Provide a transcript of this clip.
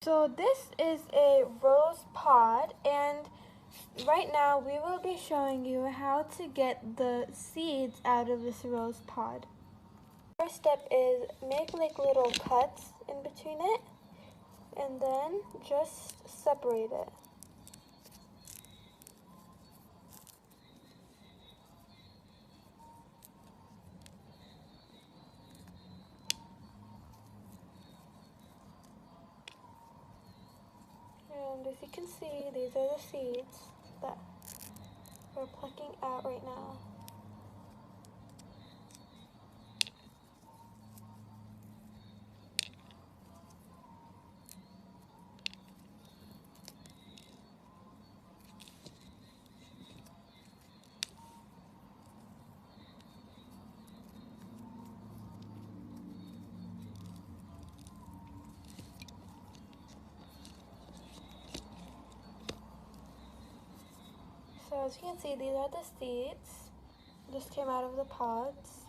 So this is a rose pod, and right now we will be showing you how to get the seeds out of this rose pod. First step is make like little cuts in between it and then just separate it. And as you can see, these are the seeds that we're plucking out right now. So as you can see, these are the seeds. Just came out of the pods.